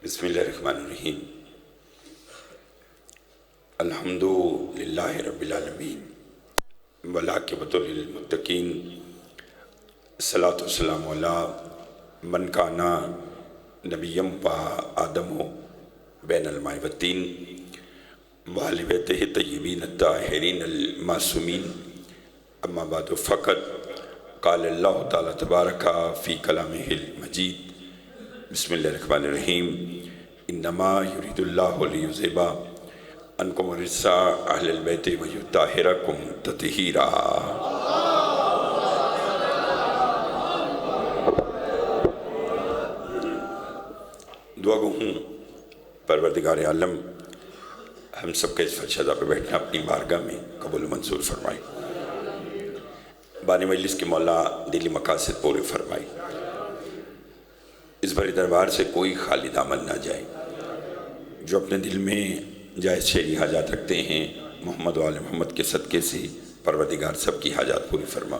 بسم اللہ الرحمن الرحیم الحمد للہ رب العالمین والعاقبۃ للمتقین الصلاۃ والسلام علی من کان نبیم و آدم بین الماء والطین وآل بیتہ الطیبین الطاہرین المعصومین اما بعد فقط قال اللہ تعالی تبارک فی کلامہ المجید بسم اللہ الرحمن الرحیم انما یرید اللہ لیذھب عنکم الرجس اہل البیت ویطہرکم تطہیرا۔ دعا گو ہوں پروردگار عالم ہم سب کے اس فرشدہ پہ بیٹھنا اپنی بارگاہ میں قبول و منظور فرمائے، بانی مجلس کے مولا دلی مقاصد پورے فرمائے، اس بڑے دربار سے کوئی خالی دامن نہ جائے۔ جو اپنے دل میں جائز شعری حاجات رکھتے ہیں محمد و آل محمد کے صدقے سے پروردگار سب کی حاجات پوری فرما،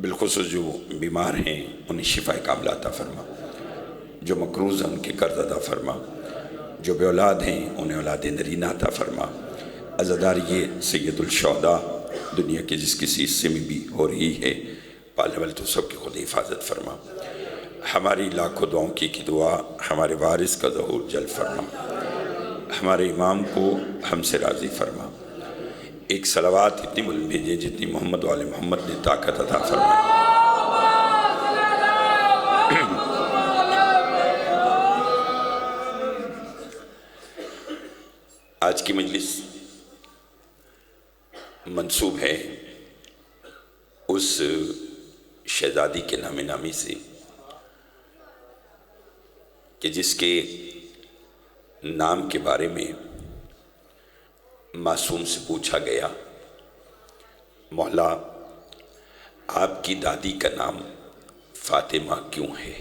بالخصوص جو بیمار ہیں انہیں شفا کاملہ عطا فرما، جو مقروض ہیں ان کے قرض ادا فرما، جو بے اولاد ہیں انہیں اولاد نرینہ عطا فرما۔ عزاداری سید الشہداء دنیا کے جس کسی حصے میں بھی ہو رہی ہے پالنے والے تو سب کی خود حفاظت فرما۔ ہماری لاکھوں دعاؤں کی دعا ہمارے وارث کا ظہور جل فرما، ہمارے امام کو ہم سے راضی فرما۔ ایک صلوات اتنی بلند بھیجے جتنی محمد و آل محمد نے طاقت عطا فرمائی۔ آج کی مجلس منسوب ہے اس شہزادی کے نام نامی سے کہ جس کے نام کے بارے میں معصوم سے پوچھا گیا، مولا آپ کی دادی کا نام فاطمہ کیوں ہے؟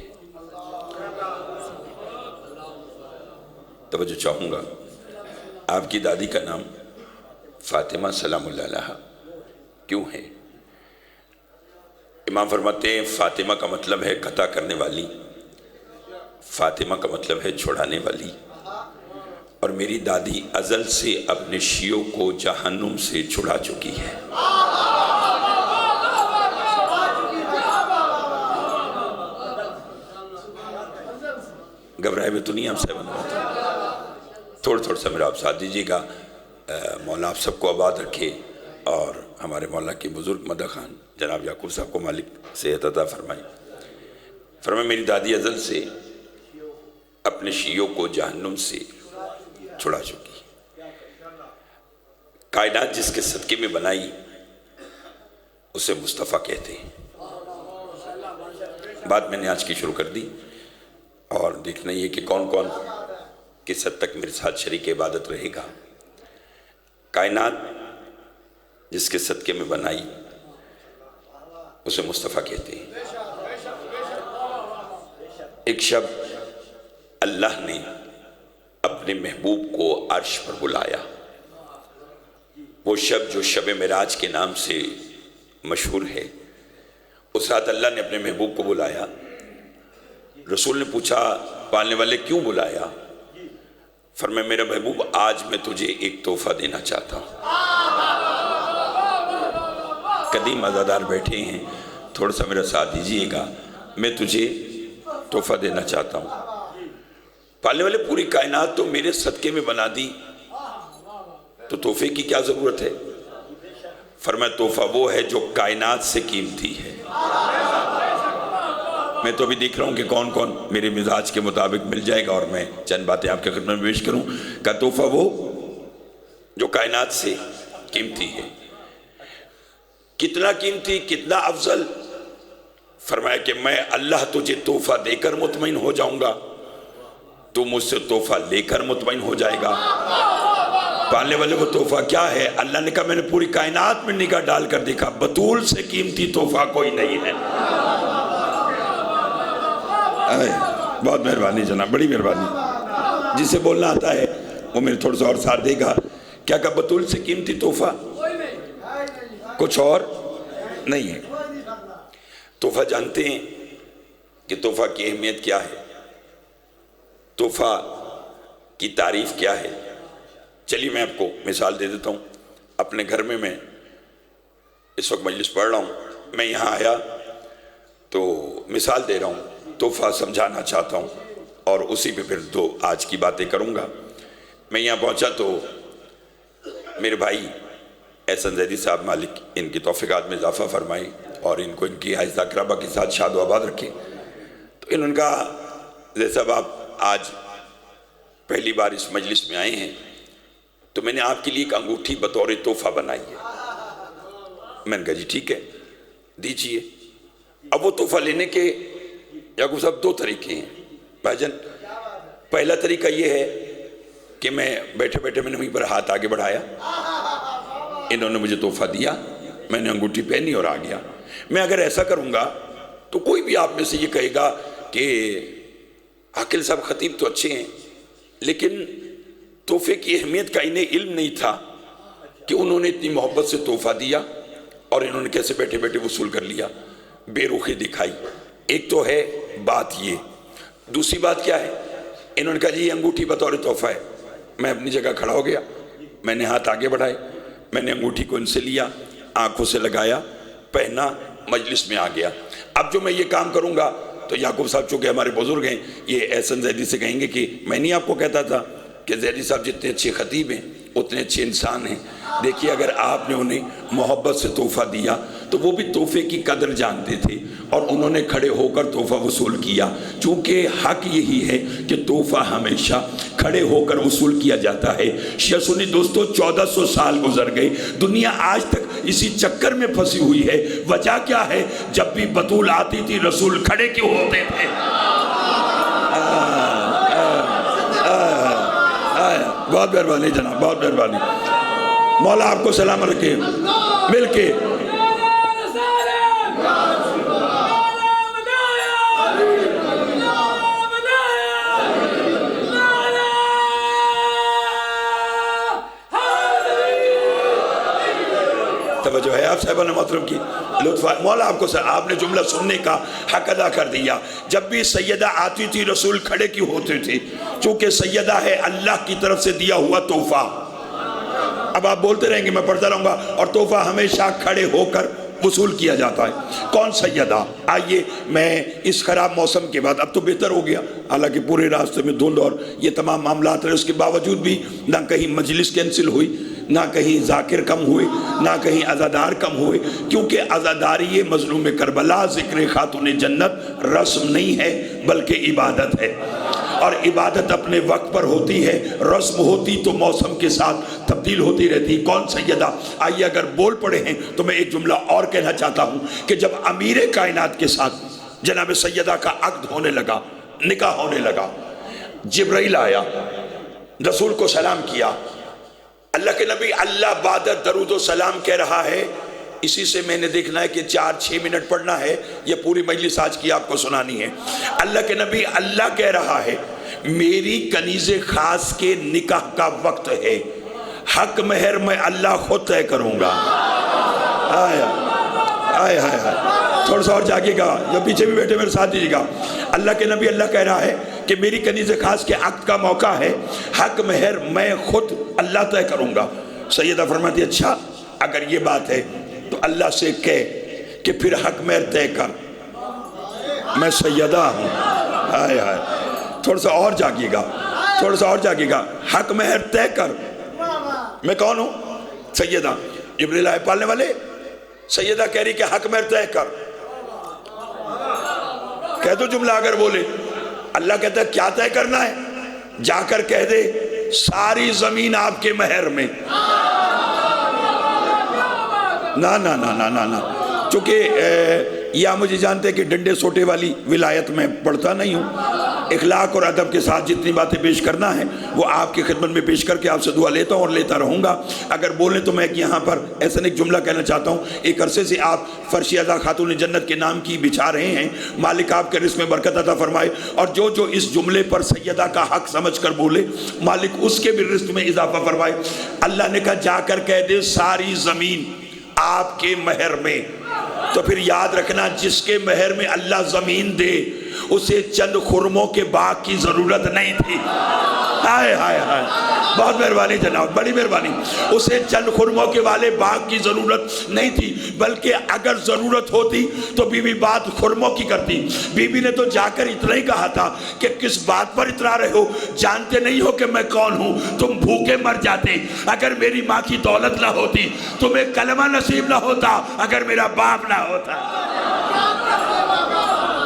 توجہ چاہوں گا، آپ کی دادی کا نام فاطمہ سلام اللہ علیہا کیوں ہے؟ امام فرماتے ہیں فاطمہ کا مطلب ہے قطع کرنے والی، فاطمہ کا مطلب ہے چھڑانے والی، اور میری دادی ازل سے اپنے شیعوں کو جہنم سے چھڑا چکی ہے۔ گھبرائے میں تو نہیں آپ سے بنواتا، تھوڑا سا میرا آپ ساتھ دیجیے گا۔ مولا آپ سب کو آباد رکھے اور ہمارے مولا کے بزرگ مدہ خان جناب یعقوب صاحب کو مالک صحت عطا فرمائے۔ فرمائے میری دادی ازل سے اپنے شیعوں کو جہنم سے چھڑا چکی، کائنات جس کے صدقے میں بنائی اسے مصطفیٰ کہتے ہیں۔ بات میں نے آج کی شروع کر دی اور دیکھنا یہ کہ کون کون کس حد تک میرے ساتھ شریک عبادت رہے گا۔ کائنات جس کے صدقے میں بنائی اسے مصطفیٰ کہتے ہیں۔ ایک شب اللہ نے اپنے محبوب کو عرش پر بلایا، وہ شب جو شب معراج کے نام سے مشہور ہے۔ اس رات اللہ نے اپنے محبوب کو بلایا۔ رسول نے پوچھا پالنے والے کیوں بلایا؟ فرمایا میرا محبوب آج میں تجھے ایک تحفہ دینا چاہتا ہوں۔ قدیم عزادار بیٹھے ہیں، تھوڑا سا میرا ساتھ دیجئے گا، میں تجھے تحفہ دینا چاہتا ہوں۔ پالنے والے پوری کائنات تو میرے صدقے میں بنا دی، تو تحفے کی کیا ضرورت ہے؟ فرمایا تحفہ وہ ہے جو کائنات سے قیمتی ہے۔ میں تو ابھی دیکھ رہا ہوں کہ کون کون میرے مزاج کے مطابق مل جائے گا اور میں چند باتیں آپ کے خدمت میں پیش کروں۔ کہ تحفہ وہ جو کائنات سے قیمتی ہے۔ کتنا قیمتی، کتنا افضل؟ فرمایا کہ میں اللہ تجھے تحفہ دے کر مطمئن ہو جاؤں گا، تو مجھ سے تحفہ لے کر مطمئن ہو جائے گا۔ پالنے والے کو تحفہ کیا ہے؟ اللہ نے کہا میں نے پوری کائنات میں نگاہ ڈال کر دیکھا، بطول سے قیمتی تحفہ کوئی نہیں ہے۔ بہت مہربانی جناب، بڑی مہربانی۔ جسے بولنا آتا ہے وہ میرے تھوڑا سا اور ساتھ دے گا۔ کیا کہا بطول سے قیمتی تحفہ کچھ اور نہیں ہے۔ تحفہ جانتے ہیں کہ تحفہ کی اہمیت کیا ہے؟ تحفہ کی تعریف کیا ہے؟ چلیے میں آپ کو مثال دے دیتا ہوں. اپنے گھر میں اس وقت مجلس پڑھ رہا ہوں، میں یہاں آیا تو مثال دے رہا ہوں، تحفہ سمجھانا چاہتا ہوں اور اسی پہ پھر دو آج کی باتیں کروں گا. میں یہاں پہنچا تو میرے بھائی احسن زیدی صاحب مالک ان کی توفیقات میں اضافہ فرمائے اور ان کو ان کی حائز اقربا کے ساتھ شاد و آباد رکھے. تو انہوں نے کہا زید صاحب آپ آج پہلی بار اس مجلس میں آئے ہیں تو میں نے آپ کے لیے ایک انگوٹھی بطور تحفہ بنائی ہے. میں نے کہا جی ٹھیک ہے دیجئے. اب وہ تحفہ لینے کے یعقوب صاحب دو طریقے ہیں بھائی جان. پہلا طریقہ یہ ہے کہ میں بیٹھے بیٹھے میں نے وہیں پر ہاتھ آگے بڑھایا، انہوں نے مجھے تحفہ دیا، میں نے انگوٹھی پہنی اور آ گیا. میں اگر ایسا کروں گا تو کوئی بھی آپ میں سے یہ کہے گا کہ عاقل صاحب خطیب تو اچھے ہیں لیکن تحفے کی اہمیت کا انہیں علم نہیں تھا کہ انہوں نے اتنی محبت سے تحفہ دیا اور انہوں نے کیسے بیٹھے بیٹھے وصول کر لیا. بے رخی دکھائی. ایک تو ہے بات یہ. دوسری بات کیا ہے؟ انہوں نے کہا جی یہ انگوٹھی بطور تحفہ ہے. میں اپنی جگہ کھڑا ہو گیا، میں نے ہاتھ آگے بڑھائے، میں نے انگوٹھی کو ان سے لیا، آنکھوں سے لگایا، پہنا، مجلس میں آ گیا. اب جو میں یہ کام کروں گا تو یعقوب صاحب چونکہ ہمارے بزرگ ہیں یہ احسن زیدی سے کہیں گے کہ میں نہیں آپ کو کہتا تھا کہ زیدی صاحب جتنے اچھے خطیب ہیں اتنے اچھے انسان ہیں. دیکھیے اگر آپ نے انہیں محبت سے تحفہ دیا تو وہ بھی تحفے کی قدر جانتے تھے اور انہوں نے کھڑے ہو کر تحفہ وصول کیا. چونکہ حق یہی ہے کہ تحفہ ہمیشہ کھڑے ہو کر وصول کیا جاتا ہے. شیعہ سنی دوستو 1400 سال گزر گئے، دنیا آج تک اسی چکر میں پھنسی ہوئی ہے. وجہ کیا ہے؟ جب بھی بطول آتی تھی رسول کھڑے کیوں ہوتے تھے؟ بہت مہربانی جناب، بہت مہربانی. مولا آپ کو سلام رکھے. مل کے توجہ ہے آپ صاحبان محترم کی. لطف مولا آپ کو آپ نے جملہ سننے کا حق ادا کر دیا. جب بھی سیدہ آتی تھی رسول کھڑے کیوں ہوتے تھے؟ چونکہ سیدہ ہے اللہ کی طرف سے دیا ہوا تحفہ. اب آپ بولتے رہیں گے میں پڑھتا رہوں گا. اور تحفہ ہمیشہ کھڑے ہو کر وصول کیا جاتا ہے. کون سیدہ؟ آئیے میں اس خراب موسم کے بعد، اب تو بہتر ہو گیا حالانکہ پورے راستے میں دھند اور یہ تمام معاملات رہے، اس کے باوجود بھی نہ کہیں مجلس کینسل ہوئی، نہ کہیں ذاکر کم ہوئے، نہ کہیں عزادار کم ہوئے. کیونکہ عزاداری مظلوم کربلا ذکر خاتون جنت رسم نہیں ہے بلکہ عبادت ہے. اور عبادت اپنے وقت پر ہوتی ہے، رسم ہوتی تو موسم کے ساتھ تبدیل ہوتی رہتی. کون سیدہ؟ آئیے اگر بول پڑے ہیں تو میں ایک جملہ اور کہنا چاہتا ہوں کہ جب امیر کائنات کے ساتھ جناب سیدہ کا عقد ہونے لگا، نکاح ہونے لگا، جبرائیل آیا، رسول کو سلام کیا. اللہ کے نبی اللہ بعد درود و سلام کہہ رہا ہے. اسی سے میں نے دیکھنا ہے کہ 4-6 منٹ پڑھنا ہے، یہ پوری مجلس آج کی آپ کو سنانی ہے. اللہ کے نبی اللہ کہہ رہا ہے میری کنیز خاص کے نکاح کا وقت ہے، حق مہر میں اللہ خود طے کروں گا. آیا آئے ہائے ہائے. تھوڑا سا اور جاگے گا، جو پیچھے بھی بیٹھے میرے ساتھ دیجیے گا. اللہ کے نبی اللہ کہہ رہا ہے کہ میری کنیز خاص کے عقد کا موقع ہے، حق مہر میں خود اللہ طے کروں گا. سیدہ فرماتی اچھا اگر یہ بات ہے تو اللہ سے کہہ کہ پھر حق مہر طے کر، میں سیدہ ہوں. ہائے ہائے. تھوڑا سا اور جاگیے گا، تھوڑا سا اور جاگیے گا. حق مہر طے کر. میں کون ہوں؟ سیدہ. جبریل آئے پالنے والے. سیدہ کہہ رہی کہ حق مہر طے کر. کہہ دو جملہ اگر بولے. اللہ کہتا ہے کیا طے کرنا ہے؟ جا کر کہہ دے ساری زمین آپ کے مہر میں. نا نا نا نا نا نا. چونکہ یا مجھے جانتے ہیں کہ ڈنڈے سوٹے والی ولایت میں پڑھتا نہیں ہوں. اخلاق اور ادب کے ساتھ جتنی باتیں پیش کرنا ہے وہ آپ کی خدمت میں پیش کر کے آپ سے دعا لیتا ہوں اور لیتا رہوں گا. اگر بولیں تو میں یہاں پر ایسا ایک جملہ کہنا چاہتا ہوں. ایک عرصے سے آپ فرش عزا خاتون جنت کے نام کی بچھا رہے ہیں. مالک آپ کے رزق میں برکت عطا فرمائے. اور جو جو اس جملے پر سیدہ کا حق سمجھ کر بولے مالک اس کے بھی رزق میں اضافہ فرمائے. اللہ نے کہا جا کر کہہ دے ساری زمین آپ کے مہر میں. تو پھر یاد رکھنا جس کے مہر میں اللہ زمین دے اسے چند خرموں کے باغ کی ضرورت نہیں تھی. ہائے ہائے ہائے، بہت مہربانی جناب، بڑی مہربانی. اسے چند خرموں کے والے باغ کی ضرورت نہیں تھی، بلکہ اگر ضرورت ہوتی تو بی بی بات خرموں کی کرتی. بی بی نے تو جا کر اتنا ہی کہا تھا کہ کس بات پر اترا رہے ہو، جانتے نہیں ہو کہ میں کون ہوں؟ تم بھوکے مر جاتے اگر میری ماں کی دولت نہ ہوتی، تمہیں کلمہ نصیب نہ ہوتا اگر میرا باپ نہ ہوتا.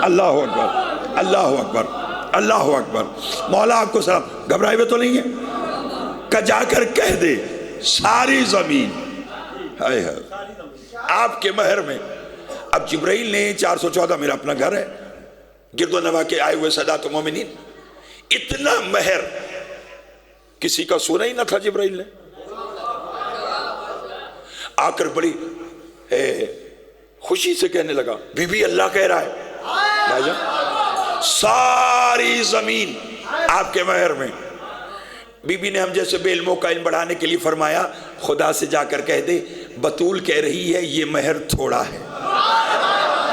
اللہ اکبر، اللہ اکبر، اللہ اکبر. مولا آپ کو سلام. گھبرائے ہوئے تو نہیں ہے کہ جا کر کہہ دے ساری زمین ہائے ہائے آپ کے مہر میں. اب جبرائیل نے 414 میرا اپنا گھر ہے، گرد و نواح کے آئے ہوئے سادات مومنین، اتنا مہر کسی کا سنا ہی نہ تھا. جبرائیل نے آ کر بڑی خوشی سے کہنے لگا، بی بی اللہ کہہ رہا ہے بھائی جان ساری زمین آپ کے مہر میں. بی بی نے ہم جیسے بے علموں کا علم بڑھانے کے لیے فرمایا، خدا سے جا کر کہہ دے بطول کہہ رہی ہے یہ مہر تھوڑا ہے.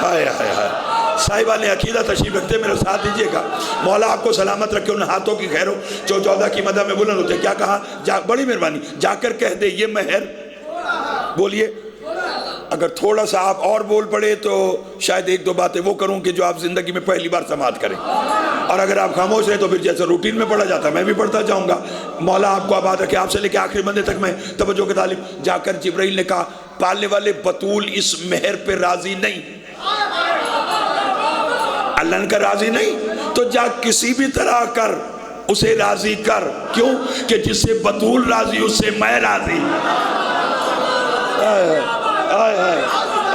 ہائے ہائے ہائے. صاحبان عقیدہ تشریف رکھتے میرے ساتھ دیجئے گا. مولا آپ کو سلامت رکھے، ان ہاتھوں کی خیر ہو جو 14 کی مدح میں بلند ہوتے. کیا کہا؟ بڑی مہربانی، جا کر کہہ دے یہ مہر، بولیے. اگر تھوڑا سا آپ اور بول پڑے تو شاید ایک دو باتیں وہ کروں کہ جو آپ زندگی میں پہلی بار سماعت کریں، اور اگر آپ خاموش رہے تو پھر جیسے روٹین میں پڑھا جاتا میں بھی پڑھتا جاؤں گا. مولا آپ کو آباد رکھے، آپ سے لے کے آخری بندے تک میں توجہ کے تعلیم. جا کر جبرائیل نے کہا پالنے والے بطول اس مہر پہ راضی نہیں. اللہ کا راضی نہیں تو جا کسی بھی طرح کر اسے راضی کر. کیوں کہ جس سے بطول راضی اس سے میں راضی. آئے آئے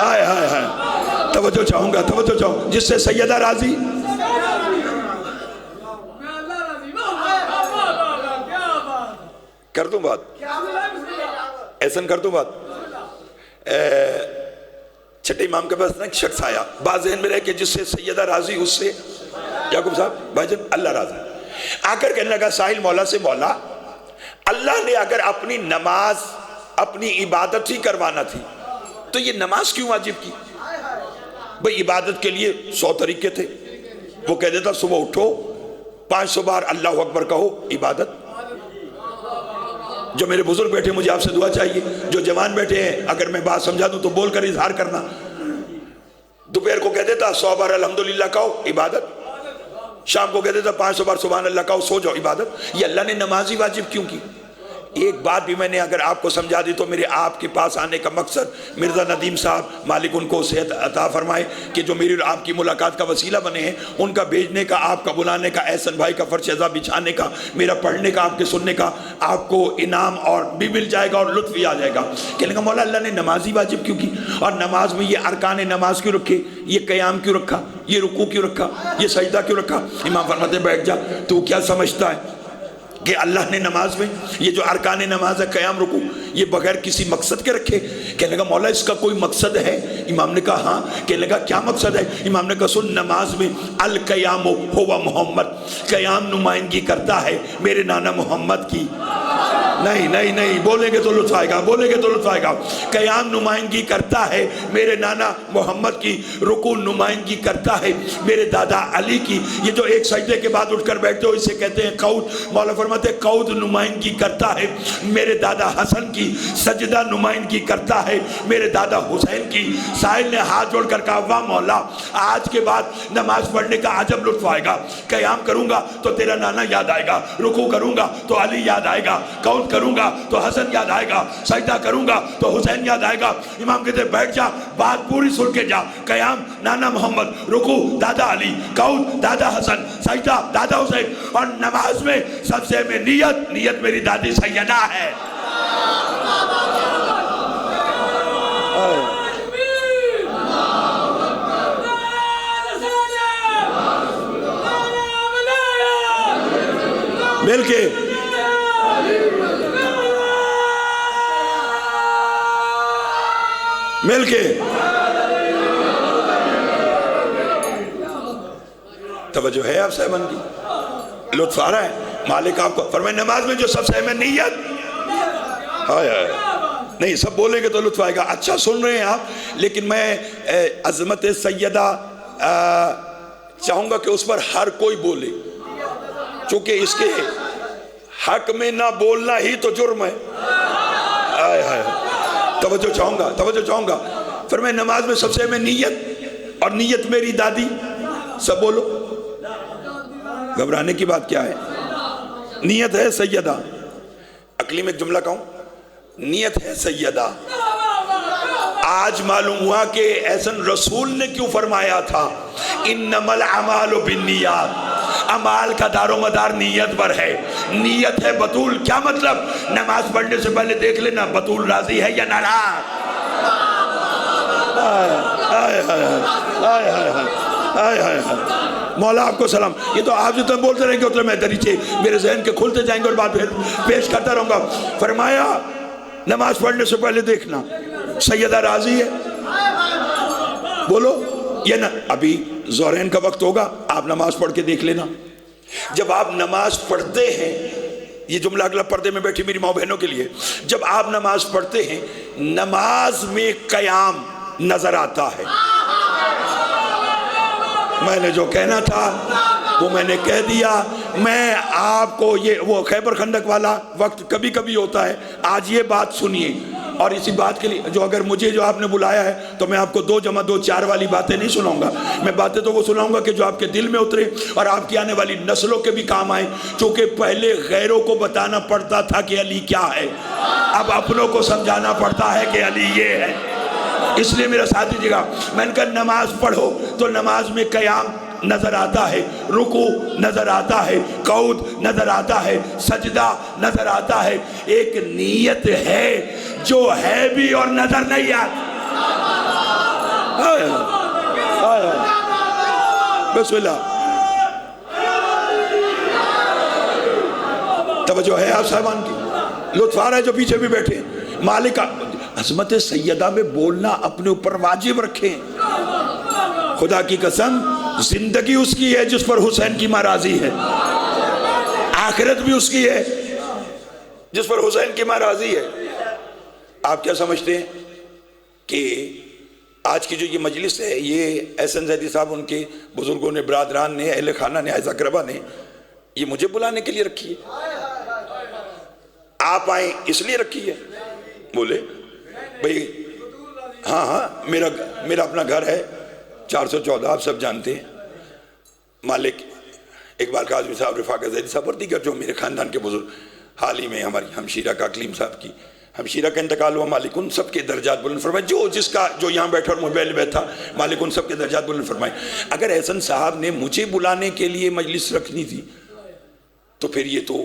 آئے آئے آئے. توجہ چاہوں گا، توجہ چاہوں. جس سے سیدہ راضی، کر دوں بات، ایسن کر دوں بات. چھٹے امام کے پاس ایک شخص آیا، بات ذہن میں رہے کہ جس سے سیدہ راضی اس سے یعقوب صاحب بھائی جان اللہ راضی. آ کر کہنے لگا سائل مولا سے، مولا اللہ نے اگر اپنی نماز اپنی عبادت ہی کروانا تھی تو یہ نماز کیوں واجب کی؟ بھئی عبادت کے لیے 100 طریقے تھے. وہ کہہ دیتا صبح اٹھو 500 بار اللہ اکبر کہو، عبادت. جو میرے بزرگ بیٹھے مجھے آپ سے دعا چاہیے، جو جوان بیٹھے ہیں اگر میں بات سمجھا دوں تو بول کر اظہار کرنا. دوپہر کو کہہ دیتا 100 بار الحمدللہ کہو، عبادت. شام کو کہہ دیتا 500 بار سبحان اللہ کہو، سو جاؤ، عبادت. یہ اللہ نے نماز ہی واجب کیوں کی؟ ایک بات بھی میں نے اگر آپ کو سمجھا دی تو میرے آپ کے پاس آنے کا مقصد مرزا ندیم صاحب مالک ان کو صحت عطا فرمائے کہ جو میری اور آپ کی ملاقات کا وسیلہ بنے ہیں، ان کا بھیجنے کا، آپ کا بلانے کا، احسن بھائی کا فرش عزا بچھانے کا، میرا پڑھنے کا، آپ کے سننے کا، آپ کو انعام اور بھی مل جائے گا اور لطف بھی آ جائے گا. کہنے گا مولا اللہ نے نماز ہی واجب کیوں کی؟ اور نماز میں یہ ارکان نماز کیوں رکھے؟ یہ قیام کیوں رکھا؟ یہ رکوع کیوں رکھا؟ یہ سجدہ کیوں رکھا؟ امام فرماتے بیٹھ جا، تو کیا سمجھتا ہے کہ اللہ نے نماز میں یہ جو ارکان نماز ہے، قیام رکوع، یہ بغیر کسی مقصد کے رکھے؟ کہنے لگا مولا اس کا کوئی مقصد ہے؟ امام نے کہا ہاں. کہنے لگا کیا مقصد ہے؟ امام نے کہا سن، نماز میں القیام ہوا محمد، قیام نمائندگی کرتا ہے میرے نانا محمد کی. نہیں نہیں نہیں، بولیں گے تو لطف آئے گا، بولیں گے تو لطف آئے گا. قیام نمائندگی کرتا ہے میرے نانا محمد کی، رکوع نمائندگی کرتا ہے میرے دادا علی کی. یہ جو ایک سجدے کے بعد اٹھ کر بیٹھتے ہو اسے کہتے ہیں قعود. مولا فرماتے قعود نمائندگی کرتا ہے میرے دادا حسن کی، سجدہ نمائندگی کرتا ہے میرے دادا حسین کی. سائل نے ہاتھ جوڑ کر کہا واہ مولا، آج کے بعد نماز پڑھنے کا عجب لطف آئے گا. قیام کروں گا تو تیرا نانا یاد آئے گا، رکوع کروں گا تو علی یاد آئے گا، قعود کروں گا تو حسن یاد آئے گا، سجدہ کروں گا تو حسین یاد آئے گا. امام کہتے بیٹھ جا، بات پوری سن کے جا. قیام نانا محمد، رکوع دادا علی، قعود دادا حسن، سجدہ دادا حسین. اور نماز میں سب سے میں نیت میری دادی سیدہ ہے. مل کے مل کے توجہ ہے آپ صاحبان کی؟ لطف آ رہا ہے؟ مالک آپ کو فرمائے نماز میں جو سب سے اہم نیت. ہائے ہائے نہیں، سب بولیں گے تو لطف آئے گا. اچھا سن رہے ہیں آپ، لیکن میں عظمت سیدہ چاہوں گا کہ اس پر ہر کوئی بولے، چونکہ اس کے حق میں نہ بولنا ہی تو جرم ہے۔ آئے آئے توجہ چاہوں گا۔ فرمائے نماز میں سب سے اہم نیت، اور نیت میری دادی، سب بولو، گھبرانے کی بات کیا ہے؟ نیت ہے سیدہ، عقلی میں ایک جملہ کہوں، نیت ہے سیدہ۔ آج معلوم ہوا کہ احسن رسول نے کیوں فرمایا تھا انما الاعمال بالنیات، اعمال کا دار و مدار نیت پر ہے۔ نیت ہے بطول، کیا مطلب؟ نماز پڑھنے سے پہلے دیکھ لینا بطول راضی ہے یا ناراض۔ مولا آپ کو سلام۔ یہ تو آپ جتنا بولتے رہیں گے اتنا میں دریچے میرے ذہن کے کھلتے جائیں گے اور بات پیش کرتا رہوں گا۔ فرمایا نماز پڑھنے سے پہلے دیکھنا سیدہ راضی ہے، بولو یہ نا۔ ابھی ظہرین کا وقت ہوگا، آپ نماز پڑھ کے دیکھ لینا۔ جب آپ نماز پڑھتے ہیں، یہ جملہ اگلا پردے میں بیٹھی میری ماں بہنوں کے لیے، جب آپ نماز پڑھتے ہیں نماز میں قیام نظر آتا ہے۔ میں نے جو کہنا تھا وہ میں نے کہہ دیا۔ میں آپ کو یہ وہ خیبر خندق والا وقت کبھی کبھی ہوتا ہے، آج یہ بات سنیے، اور اسی بات کے لیے جو اگر مجھے جو آپ نے بلایا ہے تو میں آپ کو 2 + 2 4 والی باتیں نہیں سناؤں گا۔ میں باتیں تو وہ سناؤں گا کہ جو آپ کے دل میں اترے اور آپ کی آنے والی نسلوں کے بھی کام آئے، چونکہ پہلے غیروں کو بتانا پڑتا تھا کہ علی کیا ہے، اب اپنوں کو سمجھانا پڑتا ہے کہ علی یہ ہے۔ اس لیے میرا ساتھی جگہ میں نے کہا نماز پڑھو تو نماز میں قیام نظر آتا ہے، رکوع نظر آتا ہے، قعود نظر آتا ہے، سجدہ نظر آتا ہے۔ ایک نیت ہے جو ہے بھی اور نظر نہیں آتی۔ بسم اللہ، توجہ ہے آپ صاحبان کی؟ لطف آ رہا ہے جو پیچھے بھی بیٹھے ہیں۔ مالک عظمت سیدہ میں بولنا اپنے اوپر واجب رکھیں۔ خدا کی قسم زندگی اس کی ہے جس پر حسین کی ماں راضی ہے، آخرت بھی اس کی ہے جس پر حسین کی ماں راضی ہے۔ آپ کیا سمجھتے ہیں کہ آج کی جو یہ مجلس ہے یہ احسن زیدی صاحب، ان کے بزرگوں نے، برادران نے، اہل خانہ نے، اعزا اقربا نے یہ مجھے بلانے کے لیے رکھی ہے؟ آپ آئیں اس لیے رکھی ہے؟ بولے بھئی ہاں میرا اپنا گھر ہے 414، آپ سب جانتے ہیں۔ مالک اقبال کاظمی صاحب، رفاقت زیدی صاحب اور دیگر جو میرے خاندان کے بزرگ، حال ہی میں ہماری ہمشیرہ کا اقلیم صاحب کی ہمشیرہ کا انتقال ہوا، مالک ان سب کے درجات بلند فرمائے۔ جو یہاں بیٹھا اور محبیل بیٹھ تھا، مالک ان سب کے درجات بلند فرمائے۔ اگر احسن صاحب نے مجھے بلانے کے لیے مجلس رکھنی تھی تو پھر یہ تو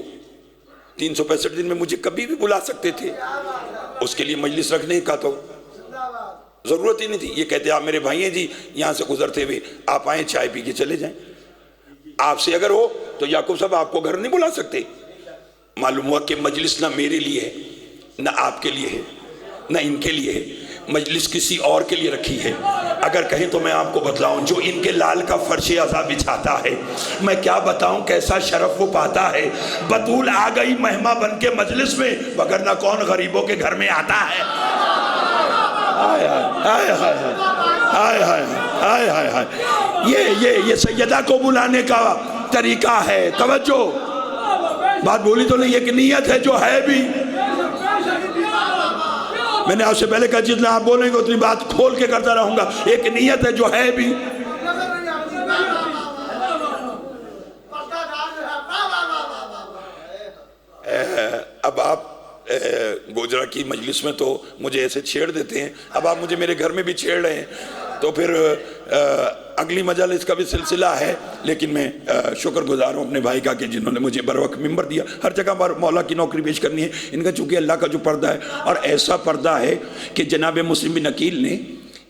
365 دن میں مجھے کبھی بھی بلا سکتے تھے، اس کے لیے مجلس رکھنے کا تو ضرورت ہی نہیں تھی۔ یہ کہتے آپ میرے بھائی ہیں جی، یہاں سے گزرتے ہوئے آپ آئیں چائے پی کے چلے جائیں۔ آپ سے اگر ہو تو یعقوب صاحب آپ کو گھر نہیں بلا سکتے۔ معلوم ہوا کہ مجلس نہ میرے لیے ہے، نہ آپ کے لیے ہے، نہ ان کے لیے ہے، مجلس کسی اور کے لیے رکھی ہے۔ اگر کہیں تو میں آپ کو بتلاؤں، جو ان کے لال کا فرش عزا بچھاتا ہے، میں کیا بتاؤں کیسا شرف وہ پاتا ہے۔ بطول آ گئی مہماں بن کے مجلس میں، وگرنہ کون غریبوں کے گھر میں آتا ہے۔ آئے آئے آئے آئے آئے آئے یہ سیدہ کو بلانے کا طریقہ ہے۔ توجہ، بات بولی تو نہیں، ایک نیت ہے جو ہے بھی۔ میں نے آپ سے پہلے کہا جتنا آپ بولیں گے اتنی بات کھول کے کرتا رہوں گا۔ ایک نیت ہے جو ہے بھی۔ اب آپ گوجرا کی مجلس میں تو مجھے ایسے چھیڑ دیتے ہیں، اب آپ مجھے میرے گھر میں بھی چھیڑ رہے ہیں، تو پھر اگلی مجلس کا بھی سلسلہ ہے۔ لیکن میں شکر گزار ہوں اپنے بھائی کا کہ جنہوں نے مجھے بروقت ممبر دیا۔ ہر جگہ پر مولا کی نوکری پیش کرنی ہے ان کا، چونکہ اللہ کا جو پردہ ہے، اور ایسا پردہ ہے کہ جناب مسلم بن عقیل نے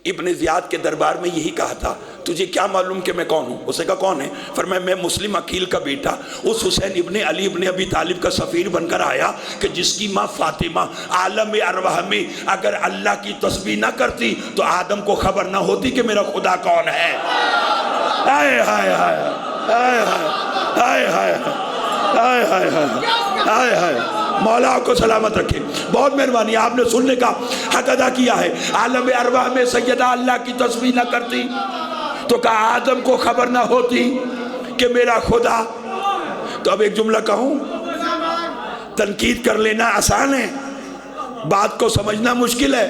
ابن زیاد کے دربار میں یہی کہا تھا، تجھے کیا معلوم کہ میں کون ہوں؟ اسے کہا کون ہے؟ فرمایا میں مسلم عقیل کا بیٹا اس حسین ابن علی ابن ابی طالب کا سفیر بن کر آیا کہ جس کی ماں فاطمہ عالم ارواح میں اگر اللہ کی تسبیح نہ کرتی تو آدم کو خبر نہ ہوتی کہ میرا خدا کون ہے۔ آئے ہائے ہائے آئے ہائے آئے ہائے آئے ہائے آئے مولا آپ کو سلامت رکھے۔ بہت مہربانی، آپ نے سننے کا حق ادا کیا ہے۔ عالم ارواح میں سیدہ اللہ کی تسبیح نہ کرتی تو کہا آدم کو خبر نہ ہوتی کہ میرا خدا. تو اب ایک جملہ کہوں، تنقید کر لینا آسان ہے، بات کو سمجھنا مشکل ہے.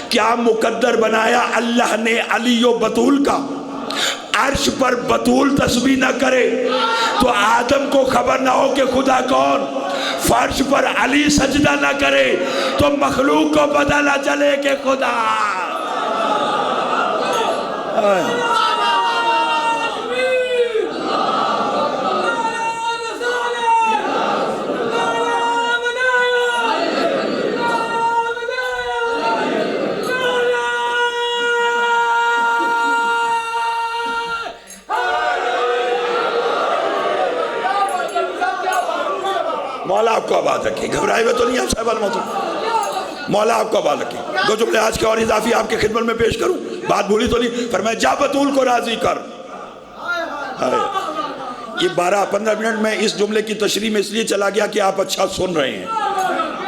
کیا مقدر بنایا اللہ نے علی و بطول کا؟ عرش پر بطول تسبیح نہ کرے تو آدم کو خبر نہ ہو کہ خدا کون. فرش پر علی سجدہ نہ کرے تو مخلوق کو پتہ نہ چلے کہ خدا. مولا آپ کو آباد رکھے، گھبرائے ہوئے تو نہیں آپ صاحب الموت. مولا آپ کو آباد رکھے. دو جملے آج کے اور اضافی آپ کے خدمت میں پیش کروں، بات بھولی تو نہیں. فرمایا جا بطول کو راضی کر. یہ 12-15 منٹ میں اس جملے کی تشریح میں اس لیے چلا گیا کہ آپ اچھا سن رہے ہیں.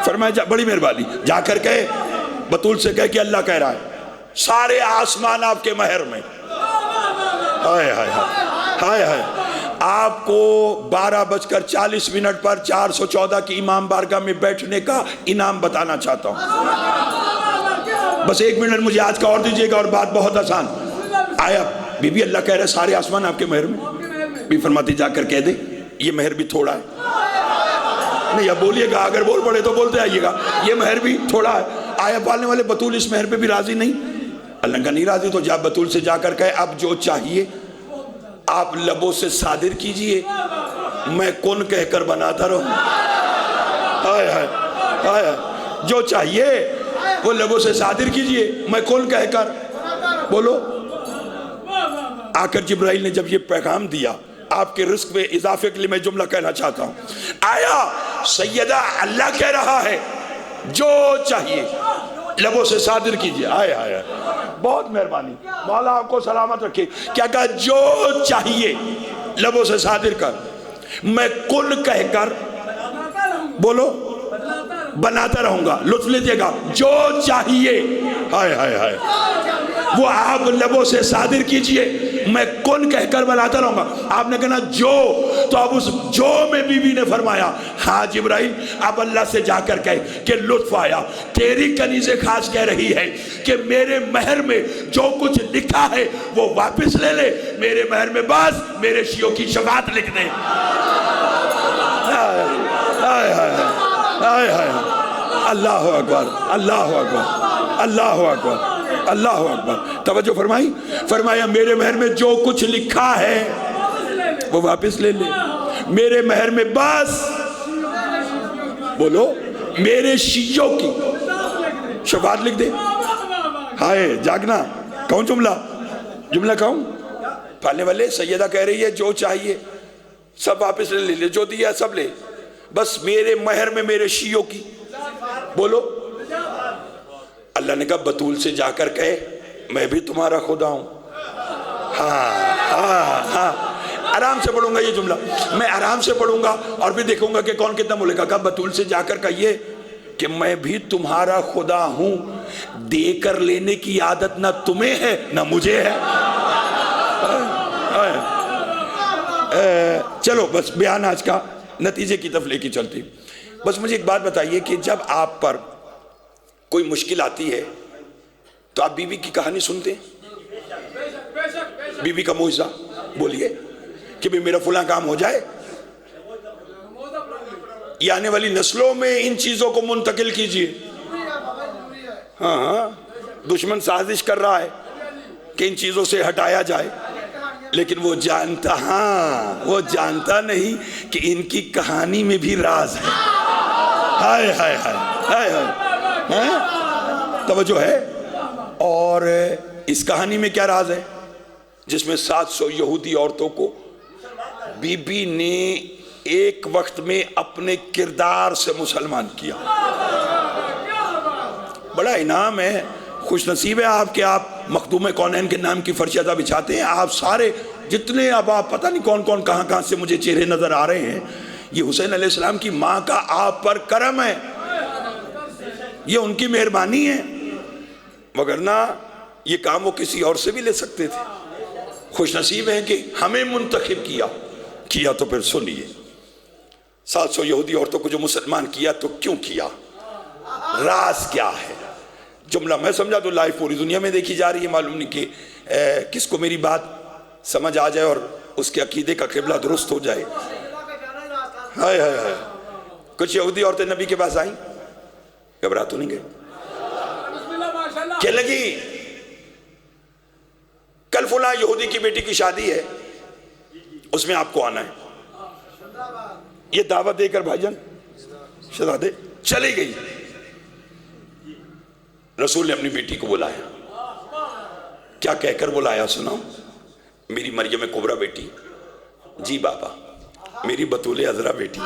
فرمایا بڑی مہربانی، جا کر کہے بطول سے کہے کہ اللہ کہہ رہا ہے سارے آسمان آپ کے مہر میں. ہائے ہائے ہائے ہائے. آپ کو 12:40 پر 414 کی امام بارگاہ میں بیٹھنے کا انعام بتانا چاہتا ہوں. بس 1 منٹ مجھے آج کا اور دیجئے گا اور بات بہت آسان. آیا بی بی اللہ کہہ رہے سارے آسمان آپ کے مہر میں. بھی فرماتی جا کر کہہ دے یہ مہر بھی تھوڑا ہے. نہیں اب بولیے گا، اگر بول پڑے تو بولتے آئیے گا یہ مہر بھی تھوڑا ہے. آیا پالنے والے بطول اس مہر پہ بھی راضی نہیں؟ اللہ کا نہیں راضی تو جا بطول سے جا کر کہے اب جو چاہیے آپ لبوں سے صادر کیجئے، میں کن کہہ کر بناتا رہوں. آئے آئے آئے جو چاہیے وہ لبوں سے صادر کیجئے، میں کن کہہ کر بولو. آ کر جبرائیل نے جب یہ پیغام دیا آپ کے رزق میں اضافے کے لیے میں جملہ کہنا چاہتا ہوں. آیا سیدہ اللہ کہہ رہا ہے جو چاہیے لبوں سے صادر کیجئے. آئے آئے بہت مہربانی، مولا آپ کو سلامت رکھے. کیا کہا؟ جو چاہیے لبوں سے صادر کر، میں کن کہہ کر بولو بناتا رہوں گا. لطف لیجئے گا، جو چاہیے ہائے ہائے ہائے وہ آپ لبوں سے صادر کیجئے، میں کن کہہ کر بناتا رہوں گا. آپ نے کہنا جو، تو اب اس جو میں بی بی نے فرمایا ہاں جبرائیل اب اللہ سے جا کر کہے کہ لطف آیا، تیری کنیز خاص کہہ رہی ہے کہ میرے مہر میں جو کچھ لکھا ہے وہ واپس لے لے، میرے مہر میں بس میرے شیعوں کی شفاعت لکھ دے. اللہ اکبر اللہ اکبر اللہ اکبر اللہ اکبر. توجہ فرمائی. فرمایا میرے مہر میں جو کچھ لکھا ہے وہ واپس لے لے، میرے مہر میں بس بولو میرے شیعوں کی شفاعت لکھ دے. ہائے جاگنا. کہوں جملہ کہوں؟ پالنے والے سیدہ کہہ رہی ہے جو چاہیے سب واپس لے لے، جو دیا سب لے، بس میرے مہر میں میرے شیعوں کی بولو. اللہ نے کہا بطول سے جا کر کہے میں بھی تمہارا خدا ہوں. ہاں آرام سے پڑھوں گا یہ جملہ، میں آرام سے پڑھوں گا اور بھی دیکھوں گا کہ کون کتنا بولے گا. کہا بطول سے جا کر کہیے کہ میں بھی تمہارا خدا ہوں، دے کر لینے کی عادت نہ تمہیں ہے نہ مجھے ہے. چلو بس بیان آج کا نتیجے کی طرف لے کے چلتی. بس مجھے ایک بات بتائیے کہ جب آپ پر کوئی مشکل آتی ہے تو آپ بی بی کی کہانی سنتے ہیں؟ بی بی کا معجزہ بولیے کہ بھی میرا فلاں کام ہو جائے، یہ آنے والی نسلوں میں ان چیزوں کو منتقل کیجئے. ہاں دشمن سازش کر رہا ہے کہ ان چیزوں سے ہٹایا جائے، لیکن وہ جانتا نہیں کہ ان کی کہانی میں بھی راز ہے. ہائے ہائے ہائے ہائے توجہ ہے. اور اس کہانی میں کیا راز ہے جس میں 700 یہودی عورتوں کو بی بی نے ایک وقت میں اپنے کردار سے مسلمان کیا. بڑا انعام ہے، خوش نصیب ہے آپ کہ آپ مخدوم کونین کے نام کی فرشتہ بچھاتے ہیں. آپ سارے جتنے اب آپ پتہ نہیں کون کون کہاں سے مجھے چہرے نظر آ رہے ہیں، یہ حسین علیہ السلام کی ماں کا آپ پر کرم ہے، یہ ان کی مہربانی ہے، وگرنہ یہ کام وہ کسی اور سے بھی لے سکتے تھے. خوش نصیب ہیں کہ ہمیں منتخب کیا تو پھر سنیے 700 یہودی عورتوں کو جو مسلمان کیا تو کیوں کیا، راز کیا ہے؟ جملہ میں سمجھا تو لائف پوری دنیا میں دیکھی جا رہی ہے، معلوم نہیں کہ کس کو میری بات سمجھ آ جائے اور اس کے عقیدے کا قبلہ درست ہو جائے۔ ہائے ہائے ہائے، کچھ یہودی عورتیں نبی کے پاس آئیں، گھبرا تو نہیں گئے، کہ لگی کل فلاں یہودی کی بیٹی کی شادی ہے، اس میں آپ کو آنا ہے۔ یہ دعوت دے کر بھائی جان شہزادے چلی گئی۔ رسول نے اپنی بیٹی کو بلایا، کیا کہہ کر بلایا سناؤ؟ میری مریم کبریٰ بیٹی، جی بابا۔ میری بطول عذرا بیٹی،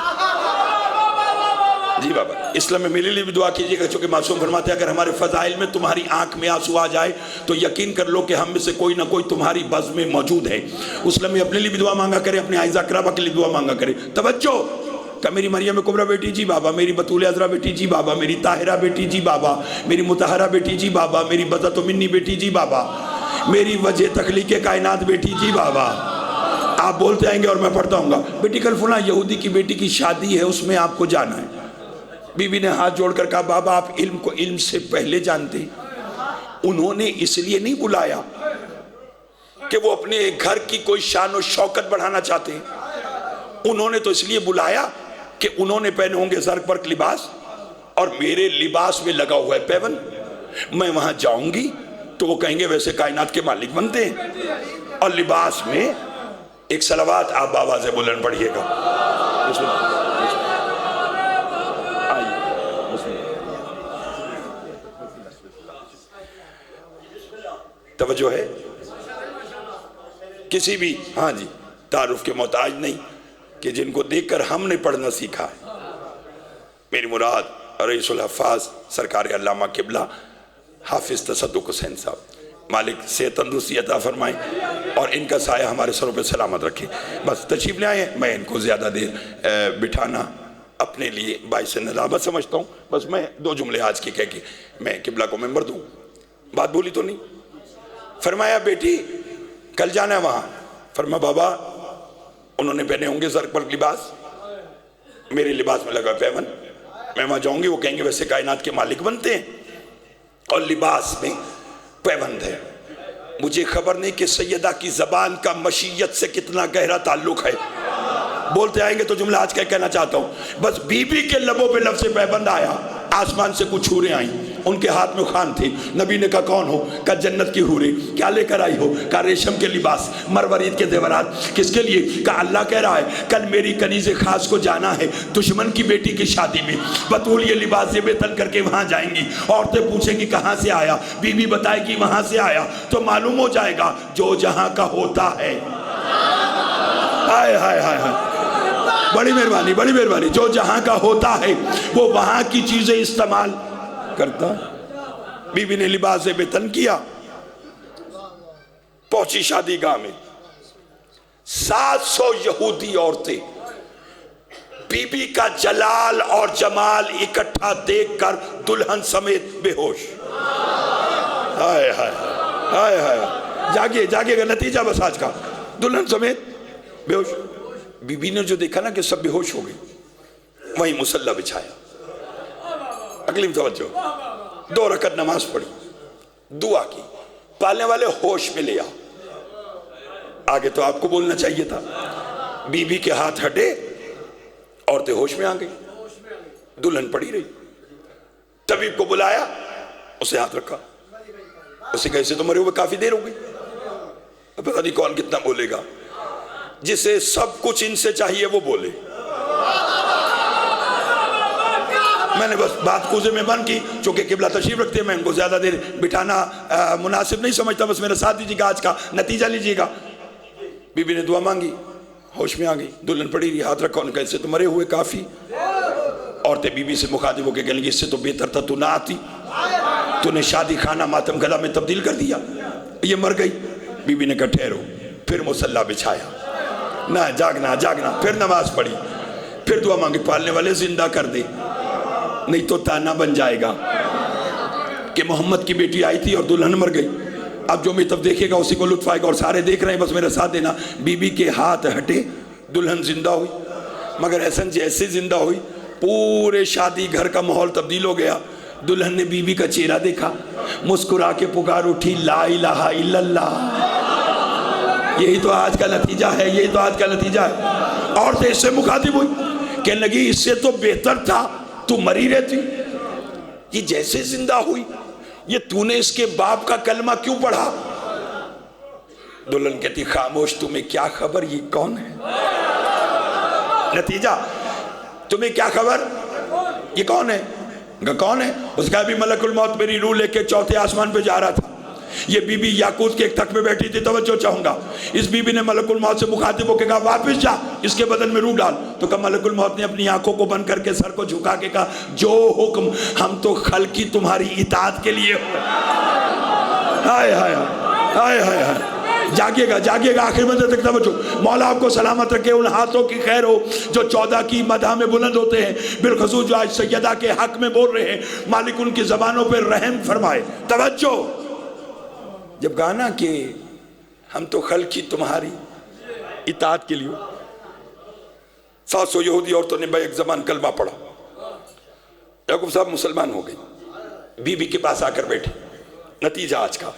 جی بابا۔ اسلام میں میرے لیے بھی دعا کیجئے گا، چونکہ معصوم فرماتے ہیں اگر ہمارے فضائل میں تمہاری آنکھ میں آنسو آ جائے تو یقین کر لو کہ ہم میں سے کوئی نہ کوئی تمہاری بز میں موجود ہے۔ اسلام میں اپنے لیے بھی دعا مانگا کرے، اپنے اعزا اقربا کے لیے دعا مانگا کرے۔ توجہ، کہ میری مریم کبریٰ بیٹی جی بابا، میری بطول عذرا بیٹی جی بابا، میری طاہرہ بیٹی جی بابا، میری مطہرہ بیٹی جی بابا، میری بضعت منی بیٹی جی بابا، میری وجہ تخلیق کائنات بیٹی جی بابا۔ آپ بولتے آئیں گے اور میں پڑھتا ہوں گا، بیٹی کل فلاں یہودی کی بیٹی کی شادی ہے، اس میں آپ کو جانا ہے۔ بی بی نے ہاتھ جوڑ کر کہا بابا آپ علم کو علم سے پہلے جانتے ہیں۔ انہوں نے اس لیے نہیں بلایا کہ وہ اپنے گھر کی کوئی شان و شوکت بڑھانا چاہتے ہیں، انہوں نے تو اس لیے بلایا کہ انہوں نے پہنے ہوں گے زرق برق لباس اور میرے لباس میں لگا ہوا ہے پیوند۔ میں وہاں جاؤں گی تو وہ کہیں گے ویسے کائنات کے مالک بنتے ہیں، اور لباس میں ایک صلوات آپ آوازیں بلند پڑھیے گا۔ توجہ ہے؟ کسی بھی ہاں جی تعارف کے محتاج نہیں کہ جن کو دیکھ کر ہم نے پڑھنا سیکھا ہے۔ میری مراد رئیس الحفاظ سرکار علامہ قبلہ حافظ تصدق حسین صاحب، مالک صحت تندرستی عطا فرمائیں اور ان کا سایہ ہمارے سروں پہ سلامت رکھے۔ بس تشریف لے آئے، میں ان کو زیادہ دیر بٹھانا اپنے لیے باعث ندامت سمجھتا ہوں۔ بس میں 2 جملے آج کے کہہ کے میں قبلہ کو ممبر دوں، بات بولی تو نہیں؟ فرمایا بیٹی کل جانا ہے وہاں۔ فرمایا بابا انہوں نے پہنے ہوں گے زرق برق لباس، میرے لباس میں لگا پیوند، میں وہاں جاؤں گی وہ کہیں گے ویسے کائنات کے مالک بنتے ہیں، اور لباس میں پیوند ہے۔ مجھے خبر نہیں کہ سیدہ کی زبان کا مشیت سے کتنا گہرا تعلق ہے، بولتے آئیں گے تو جملہ آج کہنا چاہتا ہوں۔ بس بی بی کے لبوں پہ لفظ پیوند آیا، آسمان سے کچھ حوریں آئیں، ان کے ہاتھ میں خوان تھے۔ نبی نے کہا کون ہو؟ کہا جنت کی حوریں۔ کیا لے کر آئی ہو؟ کہا ریشم کے لباس، مروارید کے زیورات۔ کس کے لیے؟ کہا اللہ کہہ رہا ہے کل میری کنیز خاص کو جانا ہے دشمن کی بیٹی کی شادی میں، بطول یہ لباس زیب تن کر کے وہاں جائیں گی۔ عورتیں پوچھیں گی کہاں سے آیا؟ بی بی بتائے گی وہاں سے آیا، تو معلوم ہو جائے گا جو جہاں کا ہوتا ہے۔ ہائے ہائے ہائے ہائے، بڑی مہربانی بڑی مہربانی، جو جہاں کا ہوتا ہے وہ وہاں کی چیزیں استعمال کرتا۔ بی بی نے لباس زیب تن کیا، پہنچی شادی گاہ میں، 700 یہودی عورتیں بی بی کا جلال اور جمال اکٹھا دیکھ کر دلہن سمیت بے ہوش۔ ہائے ہائے ہائے ہائے، جاگیے جاگیے گا نتیجہ بس آج کا، دلہن سمیت بے ہوش۔ بی بی نے جو دیکھا نا کہ سب بے ہوش ہو گئے، وہیں مصلی بچھایا، اگلی توجہ، 2 رکعت نماز پڑھی، دعا کی، پالنے والے ہوش میں لیا۔ آگے تو آپ کو بولنا چاہیے تھا، بی بی کے ہاتھ ہٹے، عورتیں ہوش میں آ گئی، دلہن پڑی رہی۔ طبیب کو بلایا، اسے ہاتھ رکھا، اسے کہا اسے تو مرے ہوئے کافی دیر ہو گئی، اب پتہ نہیں کون کتنا بولے گا، جسے سب کچھ ان سے چاہیے وہ بولے۔ میں نے بس بات کوزے میں بند کی، چونکہ قبلہ تشریف رکھتے ہیں، میں ان کو زیادہ دیر بٹھانا مناسب نہیں سمجھتا، بس میرا ساتھ دیجیے گا، آج کا نتیجہ لیجیے گا۔ بی بی نے دعا مانگی، ہوش میں آ گئی، دلہن پڑی رہی، ہاتھ رکھا، انہوں نے کہا اس سے تو مرے ہوئے کافی۔ عورتیں بی بی سے مخاطب ہو کے کہنے لگی اس سے تو بہتر تھا تو نہ آتی، تو نے شادی خانہ ماتم گلا میں تبدیل کر دیا، یہ مر گئی۔ بی بی نے کہا ٹھہرو، پھر مصلی بچھایا، نہ جاگنا جاگنا، پھر نماز پڑھی، پھر دعا مانگی پالنے والے زندہ کر دے، نہیں تو تانا بن جائے گا کہ محمد کی بیٹی آئی تھی اور دلہن مر گئی۔ اب جو میں تب دیکھے گا اسی کو لطف آئے گا، اور سارے دیکھ رہے ہیں، بس میرا ساتھ دینا۔ بی بی کے ہاتھ ہٹے، دلہن زندہ ہوئی، مگر احسن جیسے زندہ ہوئی پورے شادی گھر کا ماحول تبدیل ہو گیا۔ دلہن نے بی بی کا چہرہ دیکھا، مسکرا کے پکار اٹھی، لا الہ الا اللہ۔ یہی تو آج کا نتیجہ ہے، یہی تو آج کا نتیجہ ہے۔ عورتیں اس سے مخاطب ہوئی، کہنے لگی اس سے تو بہتر تھا تو مری رہتی، یہ جیسے زندہ ہوئی، یہ تو نے اس کے باپ کا کلمہ کیوں پڑھا؟ دلہن کہتی خاموش، تمہیں کیا خبر یہ کون ہے؟ نتیجہ، تمہیں کیا خبر یہ کون ہے؟ کون ہے؟ اس کا بھی ملک الموت میری روح لے کے چوتھے آسمان پہ جا رہا تھا۔ یہ بی بی یاقوت کے ایک تخت پہ بیٹھی تھی، توجہ چاہوں گا۔ اس بی بی نے ملک الموت سے مخاطب ہو کے کہا واپس جا، اس کے بدن میں روح ڈال۔ تو کہا ملک الموت نے اپنی آنکھوں کو بند کر کے سر کو جھکا کے کہا جو حکم، ہم تو خلقی تمہاری اطاعت کے لیے ہوئے۔ ہائے ہائے ہائے ہائے ہائے، جاگیے گا جاگیے گا، آخر میں تک توجہ۔ مولا آپ کو سلامت رکھے، ان ہاتھوں کی خیر ہو جو 14 کی مدح میں بلند ہوتے ہیں، بالخصوص جو آج سیدہ کے حق میں بول رہے ہیں، مالک ان کی زبانوں پہ رحم فرمائے۔ توجہ، جب گانا کہ ہم تو خلقی تمہاری اطاعت کے لیے، 700 یہودی عورتوں نے ایک زمان کلمہ پڑھا، یعقوب صاحب مسلمان ہو گئی، بی بی کے پاس آ کر بیٹھے۔ نتیجہ آج کا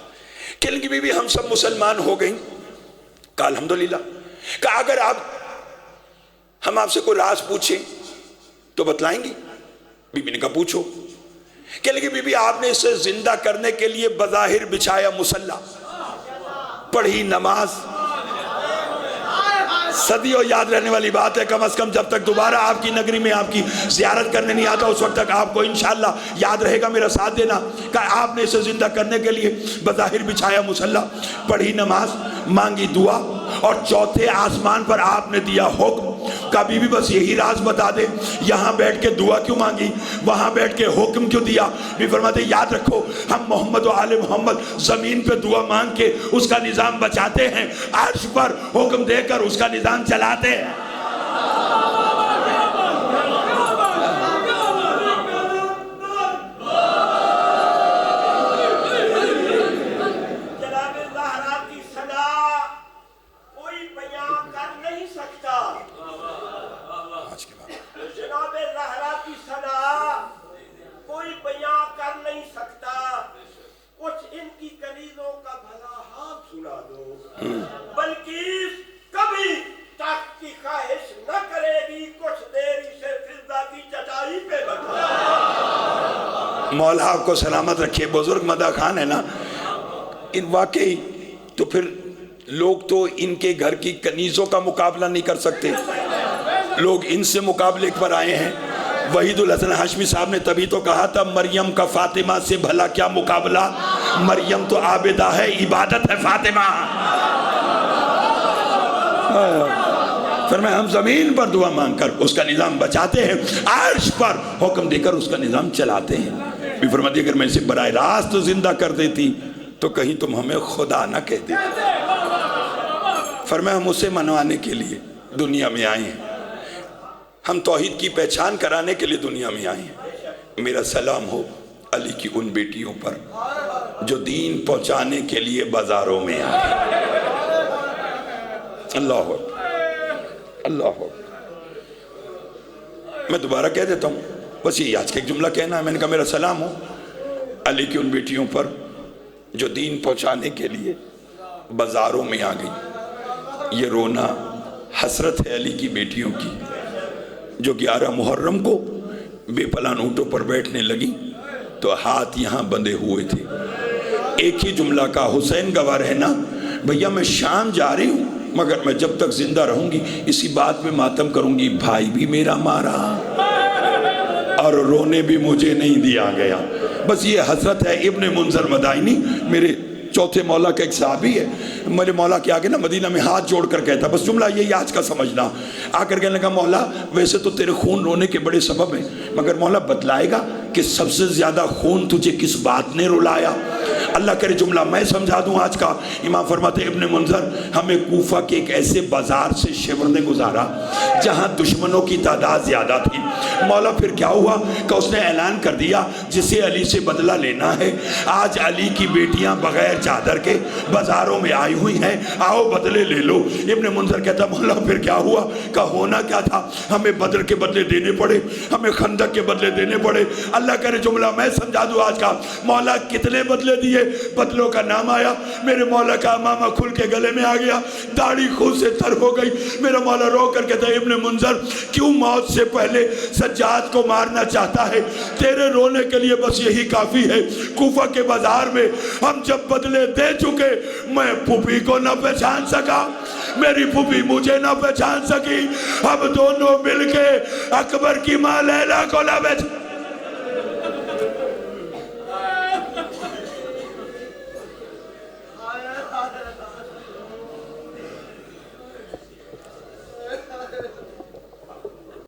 کہ بی بی ہم سب مسلمان ہو گئیں، کہا الحمدللہ۔ کہا اگر ہم آپ سے کوئی راز پوچھیں تو بتلائیں گی؟ بی بی نے کہا پوچھو۔ کہ لگی بی بی آپ نے اسے زندہ کرنے کے لیے بظاہر بچھایا مصلی، پڑھی نماز، صدیوں یاد رہنے والی بات ہے، کم از کم جب تک دوبارہ آپ کی نگری میں آپ کی زیارت کرنے نہیں آتا اس وقت تک آپ کو انشاءاللہ یاد رہے گا، میرا ساتھ دینا۔ کہ آپ نے اسے زندہ کرنے کے لیے بظاہر بچھایا مصلی، پڑھی نماز، مانگی دعا، اور چوتھے آسمان پر آپ نے دیا حکم۔ کہا بی بی بس یہی راز بتا دے، یہاں بیٹھ کے دعا کیوں مانگی، وہاں بیٹھ کے حکم کیوں دیا؟ بھی فرماتے یاد رکھو ہم محمد و آل محمد زمین پہ دعا مانگ کے اس کا نظام بچاتے ہیں، عرش پر حکم دے کر اس کا نظام چلاتے ہیں۔ مولا آپ کو سلامت رکھے، بزرگ مدح خان ہے نا، ان واقعی تو پھر لوگ تو ان کے گھر کی کنیزوں کا مقابلہ نہیں کر سکتے، لوگ ان سے مقابلے پر آئے ہیں۔ وحید الحسن ہاشمی صاحب نے تبھی تو کہا تھا مریم کا فاطمہ سے بھلا کیا مقابلہ، مریم تو عابدہ ہے، عبادت ہے فاطمہ۔ پھر میں ہم زمین پر دعا مانگ کر اس کا نظام بچاتے ہیں، عرش پر حکم دے کر اس کا نظام چلاتے ہیں۔ بھی فرماتی اگر میں اسے براہ راست زندہ کر دیتی تو کہیں تم ہمیں خدا نہ کہہ دیتے۔ فرمایا ہم اسے منوانے کے لیے دنیا میں آئے ہیں، ہم توحید کی پہچان کرانے کے لیے دنیا میں آئے ہیں۔ میرا سلام ہو علی کی ان بیٹیوں پر جو دین پہنچانے کے لیے بازاروں میں آئے۔ اللہ اللہ، میں دوبارہ کہہ دیتا ہوں، بس یہ آج کا ایک جملہ کہنا ہے۔ میں نے کہا میرا سلام ہو علی کی ان بیٹیوں پر جو دین پہنچانے کے لیے بازاروں میں آ گئی۔ یہ رونا حسرت ہے علی کی بیٹیوں کی جو 11 محرم کو بے پلان اونٹوں پر بیٹھنے لگی تو ہاتھ یہاں بندھے ہوئے تھے، ایک ہی جملہ کا حسین گواہ رہنا بھیا میں شام جا رہی ہوں مگر میں جب تک زندہ رہوں گی اسی بات میں ماتم کروں گی، بھائی بھی میرا مارا اور رونے بھی مجھے نہیں دیا گیا۔ بس یہ حضرت ہے ابن منذر مدائنی، میرے چوتھے مولا کا ایک صحابی ہے، میرے مولا کے آگے نا مدینہ میں ہاتھ جوڑ کر کہتا، بس جملہ یہی آج کا سمجھنا، آ کر کہنے لگا مولا ویسے تو تیرے خون رونے کے بڑے سبب ہیں مگر مولا بتلائے گا کہ سب سے زیادہ خون تجھے کس بات نے رلایا؟ اللہ کرے جملہ میں سمجھا دوں آج کا۔ امام فرماتے ابن منذر ہمیں کوفہ کے ایک ایسے بازار سے شیور نے گزارا جہاں دشمنوں کی تعداد زیادہ تھی، مولا پھر کیا ہوا کہ اس نے اعلان کر دیا جسے علی سے بدلہ لینا ہے، آج علی کی بیٹیاں بغیر چادر کے بازاروں میں آئی ہوئی ہیں، آؤ بدلے لے لو۔ ابن منظر کہتا مولا پھر کیا ہوا کہ ہونا کیا تھا، ہمیں بدر کے بدلے دینے پڑے، ہمیں خندق کے بدلے دینے پڑے۔ اللہ کرے جملہ میں سمجھا دوں آج کا، مولا کتنے بدلے دیے، بدلوں کا نام آیا، میرے مولا کا امامہ کھل کے گلے میں آ گیا، داڑھی خون سے تر ہو گئی۔ میرا مولا رو کر کہتا ہے ابن منظر کیوں موت سے پہلے سجاد کو مارنا چاہتا ہے، تیرے رونے کے لیے بس یہی کافی ہے۔ کوفہ کے بازار میں ہم جب بدلے دے چکے، میں پھوپھی کو نہ پہچان سکا، میری پھوپھی مجھے نہ پہچان سکی، اب دونوں مل کے اکبر کی ماں لیلا کو نہ پہچان